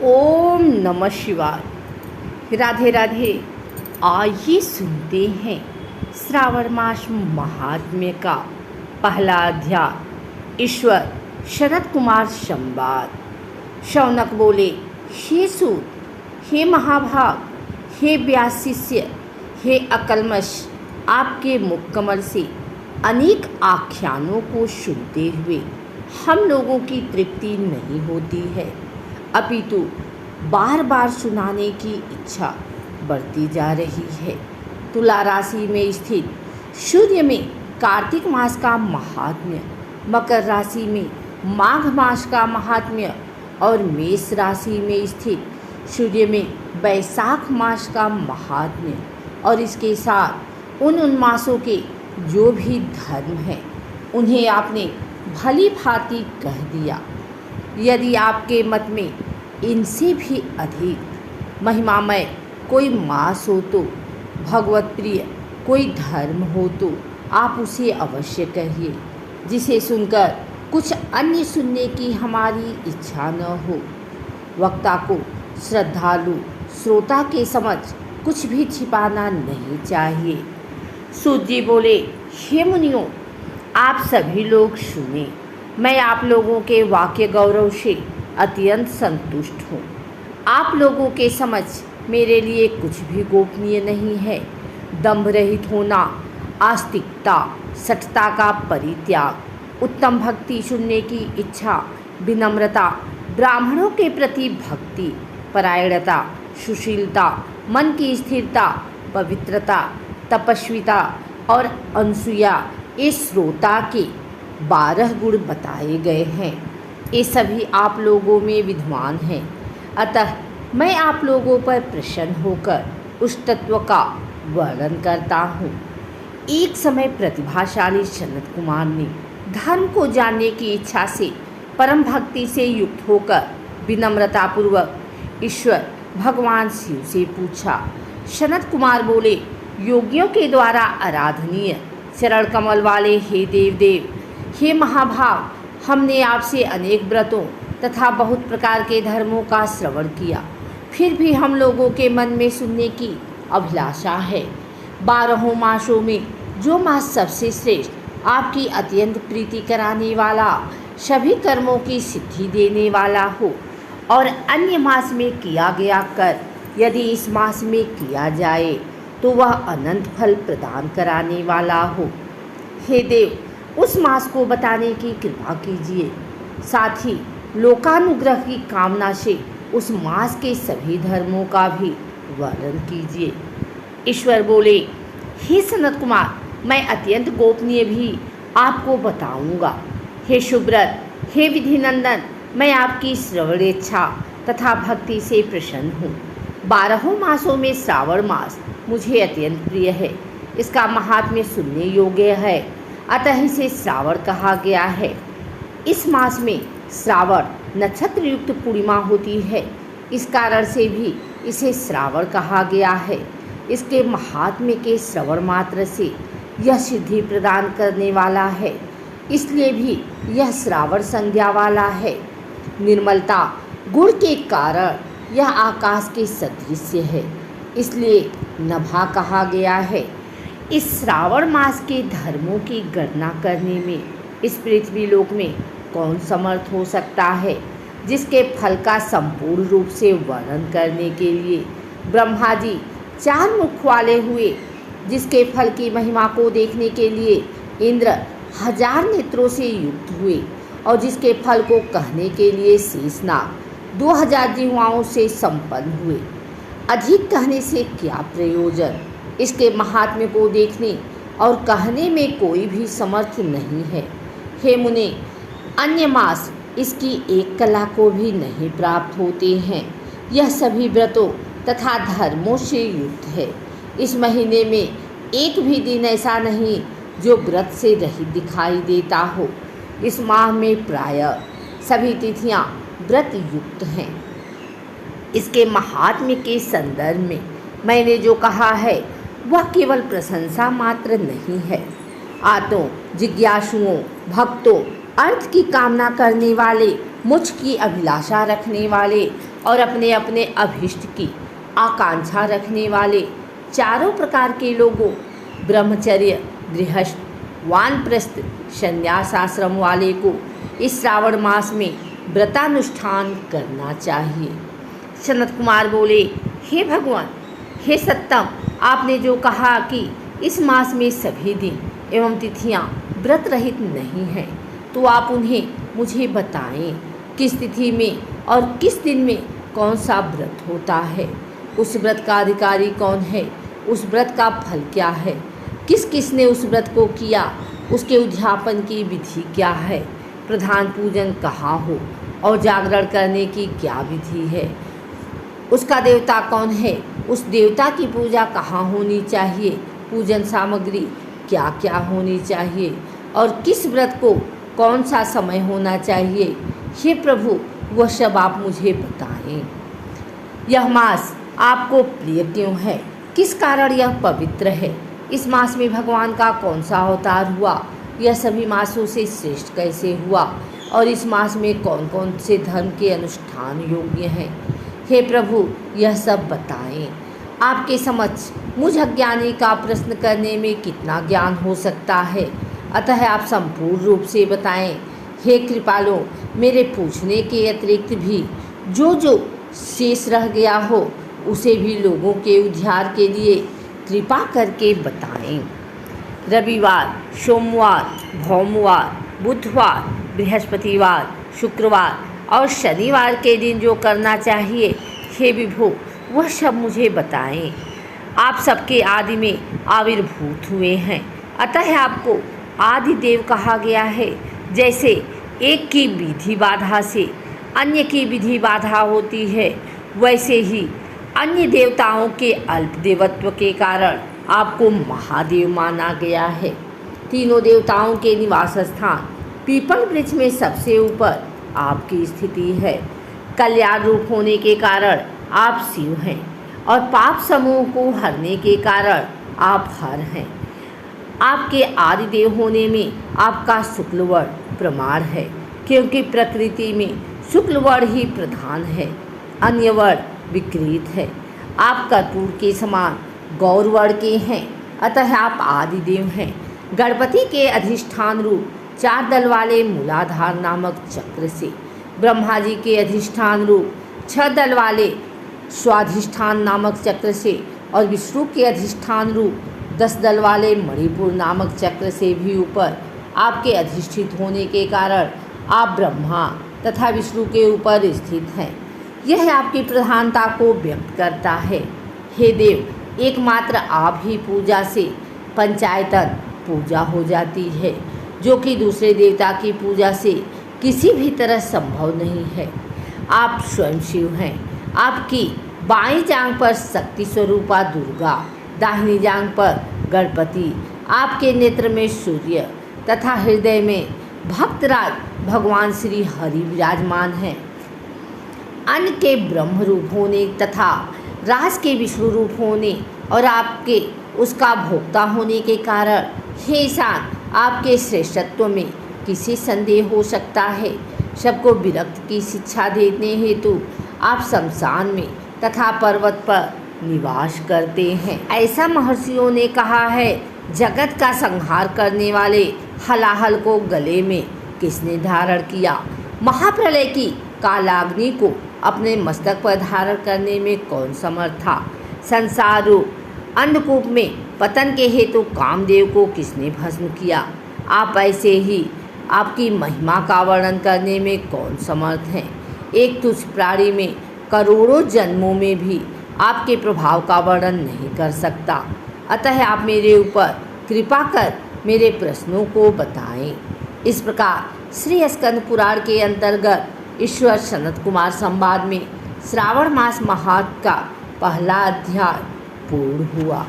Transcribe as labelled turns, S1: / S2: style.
S1: ओम नमः शिवाय। राधे राधे। आइए सुनते हैं श्रावण मास महात्म्य का पहला अध्याय। ईश्वर शरद कुमार संवाद। शौनक बोले, हे सूत, हे महाभाग, हे व्यास शिष्य, हे अकल्मष, आपके मुख कमल से अनेक आख्यानों को सुनते हुए हम लोगों की तृप्ति नहीं होती है, अपितु बार बार सुनाने की इच्छा बढ़ती जा रही है। तुला राशि में स्थित सूर्य में कार्तिक मास का महात्म्य, मकर राशि में माघ मास का महात्म्य और मेष राशि में स्थित सूर्य में वैशाख मास का महात्म्य और इसके साथ उन मासों के जो भी धर्म हैं उन्हें आपने भली भांति कह दिया। यदि आपके मत में इनसे भी अधिक महिमामय कोई मास हो तो, भगवत प्रिय कोई धर्म हो तो आप उसे अवश्य कहिए, जिसे सुनकर कुछ अन्य सुनने की हमारी इच्छा न हो। वक्ता को श्रद्धालु श्रोता के समझ कुछ भी छिपाना नहीं चाहिए। सूत जी बोले, हे मुनियों, आप सभी लोग सुने। मैं आप लोगों के वाक्य गौरव से अत्यंत संतुष्ट हूँ। आप लोगों के समझ मेरे लिए कुछ भी गोपनीय नहीं है। दंभ रहित होना, आस्तिकता, सठता का परित्याग, उत्तम भक्ति सुनने की इच्छा, विनम्रता, ब्राह्मणों के प्रति भक्ति, परायणता, सुशीलता, मन की स्थिरता, पवित्रता, तपस्विता और अनसूया, इस श्रोता के 12 गुण बताए गए हैं। ये सभी आप लोगों में विद्वान हैं, अतः मैं आप लोगों पर प्रसन्न होकर उस तत्व का वर्णन करता हूँ। एक समय प्रतिभाशाली सनत कुमार ने धर्म को जानने की इच्छा से परम भक्ति से युक्त होकर विनम्रतापूर्वक ईश्वर भगवान शिव से पूछा। सनत कुमार बोले, योगियों के द्वारा आराधनीय चरण कमल वाले हे देवदेव, हे महाभाग, हमने आपसे अनेक व्रतों तथा बहुत प्रकार के धर्मों का श्रवण किया, फिर भी हम लोगों के मन में सुनने की अभिलाषा है। 12 मासों में जो मास सबसे श्रेष्ठ, आपकी अत्यंत प्रीति कराने वाला, सभी कर्मों की सिद्धि देने वाला हो और अन्य मास में किया गया कर यदि इस मास में किया जाए तो वह अनंत फल प्रदान कराने वाला हो, हे देव, उस मास को बताने की कृपा कीजिए। साथ ही लोकानुग्रह की कामना से उस मास के सभी धर्मों का भी वर्णन कीजिए। ईश्वर बोले, हे सनत कुमार, मैं अत्यंत गोपनीय भी आपको बताऊंगा। हे शुभ्रत, हे विधिनंदन, मैं आपकी श्रवणेच्छा तथा भक्ति से प्रसन्न हूँ। 12 मासों में श्रावण मास मुझे अत्यंत प्रिय है। इसका महात्म्य सुनने योग्य है, अतः इसे श्रावण कहा गया है। इस मास में श्रावण नक्षत्र युक्त पूर्णिमा होती है, इस कारण से भी इसे श्रावण कहा गया है। इसके महात्म्य के श्रवण मात्र से यह सिद्धि प्रदान करने वाला है, इसलिए भी यह श्रावण संज्ञा वाला है। निर्मलता गुण के कारण यह आकाश के सदृश है, इसलिए नभा कहा गया है। इस श्रावण मास के धर्मों की गणना करने में इस पृथ्वी लोक में कौन समर्थ हो सकता है, जिसके फल का संपूर्ण रूप से वर्णन करने के लिए ब्रह्मा जी 4 मुख वाले हुए, जिसके फल की महिमा को देखने के लिए इंद्र 1000 नेत्रों से युक्त हुए और जिसके फल को कहने के लिए शेषनाग 2000 जिह्वाओं से संपन्न हुए। अधिक कहने से क्या प्रयोजन, इसके महात्म्य को देखने और कहने में कोई भी समर्थ नहीं है। हे मुने, अन्य मास इसकी एक कला को भी नहीं प्राप्त होते हैं। यह सभी व्रतों तथा धर्मों से युक्त है। इस महीने में एक भी दिन ऐसा नहीं जो व्रत से रहित दिखाई देता हो। इस माह में प्रायः सभी तिथियां व्रत युक्त हैं। इसके महात्म्य के संदर्भ में मैंने जो कहा है वह केवल प्रशंसा मात्र नहीं है। आतों, जिज्ञासुओं, भक्तों, अर्थ की कामना करने वाले, मुझ की अभिलाषा रखने वाले और अपने अपने अभीष्ट की आकांक्षा रखने वाले चारों प्रकार के लोगों, ब्रह्मचर्य, गृहस्थ, वानप्रस्थ, संन्यास आश्रम वाले को इस श्रावण मास में व्रतानुष्ठान करना चाहिए। सनत कुमार बोले, हे भगवान, हे सत्तम, आपने जो कहा कि इस मास में सभी दिन एवं तिथियां व्रत रहित नहीं हैं, तो आप उन्हें मुझे बताएं। किस तिथि में और किस दिन में कौन सा व्रत होता है, उस व्रत का अधिकारी कौन है, उस व्रत का फल क्या है, किस किसने उस व्रत को किया, उसके उद्यापन की विधि क्या है, प्रधान पूजन कहाँ हो और जागरण करने की क्या विधि है, उसका देवता कौन है, उस देवता की पूजा कहाँ होनी चाहिए, पूजन सामग्री क्या क्या होनी चाहिए और किस व्रत को कौन सा समय होना चाहिए। हे प्रभु, वह सब आप मुझे बताएं। यह मास आपको प्रिय क्यों है, किस कारण यह पवित्र है, इस मास में भगवान का कौन सा अवतार हुआ, यह सभी मासों से श्रेष्ठ कैसे हुआ और इस मास में कौन कौन से धर्म के अनुष्ठान योग्य हैं। हे प्रभु, यह सब बताएं। आपके समक्ष मुझ अज्ञानी का प्रश्न करने में कितना ज्ञान हो सकता है, अतः आप संपूर्ण रूप से बताएं। हे कृपालो, मेरे पूछने के अतिरिक्त भी जो जो शेष रह गया हो उसे भी लोगों के उद्धार के लिए कृपा करके बताएं। रविवार, सोमवार, भौमवार, बुधवार, बृहस्पतिवार, शुक्रवार और शनिवार के दिन जो करना चाहिए, हे विभो, वह सब मुझे बताएं। आप सबके आदि में आविर्भूत हुए हैं, अतः आपको आदि देव कहा गया है। जैसे एक की विधि बाधा से अन्य की विधि बाधा होती है, वैसे ही अन्य देवताओं के अल्प देवत्व के कारण आपको महादेव माना गया है। तीनों देवताओं के निवास स्थान पीपल वृक्ष में सबसे ऊपर आपकी स्थिति है। कल्याण रूप होने के कारण आप शिव हैं और पाप समूह को हरने के कारण आप हर हैं। आपके आदि देव होने में आपका शुक्ल वर्ण प्रमाण है, क्योंकि प्रकृति में शुक्ल वर्ण ही प्रधान है, अन्य वर्ण विकृत है। आप कर्पूर के समान गौर वर्ण के हैं, अतः आप आदि देव हैं। गणपति के अधिष्ठान रूप 4 दल वाले मूलाधार नामक चक्र से, ब्रह्मा जी के अधिष्ठान रूप 6 दल वाले स्वाधिष्ठान नामक चक्र से और विष्णु के अधिष्ठान रूप 10 दल वाले मणिपुर नामक चक्र से भी ऊपर आपके अधिष्ठित होने के कारण आप ब्रह्मा तथा विष्णु के ऊपर स्थित हैं। यह आपकी प्रधानता को व्यक्त करता है। हे देव, एकमात्र आप ही पूजा से पंचायतन पूजा हो जाती है, जो कि दूसरे देवता की पूजा से किसी भी तरह संभव नहीं है। आप स्वयं शिव हैं। आपकी बाईं जांघ पर शक्ति स्वरूपा दुर्गा, दाहिनी जांघ पर गणपति, आपके नेत्र में सूर्य तथा हृदय में भक्तराज भगवान श्री हरि विराजमान हैं। अन्न के ब्रह्म रूप होने तथा राज के विष्णु रूप होने और आपके उसका भोक्ता होने के कारण हे ईशान, आपके श्रेष्ठत्व में किसी संदेह हो सकता है। सबको विरक्त की शिक्षा देने हेतु आप शमशान में तथा पर्वत पर निवास करते हैं। ऐसा महर्षियों ने कहा है। जगत का संहार करने वाले हलाहल को गले में किसने धारण किया? महाप्रलय की कालाग्नि को अपने मस्तक पर धारण करने में कौन समर्थ था? संसार रूप अंधकूप में पतन के हेतु कामदेव को किसने भस्म किया? आप ऐसे ही आपकी महिमा का वर्णन करने में कौन समर्थ हैं? एक तुच्छ प्राणी में करोड़ों जन्मों में भी आपके प्रभाव का वर्णन नहीं कर सकता। अतः आप मेरे ऊपर कृपा कर मेरे प्रश्नों को बताएं। इस प्रकार श्री स्कंद पुराण के अंतर्गत ईश्वर सनत कुमार संवाद में श्रावण मास महात्म का पहला अध्याय पूर्ण हुआ।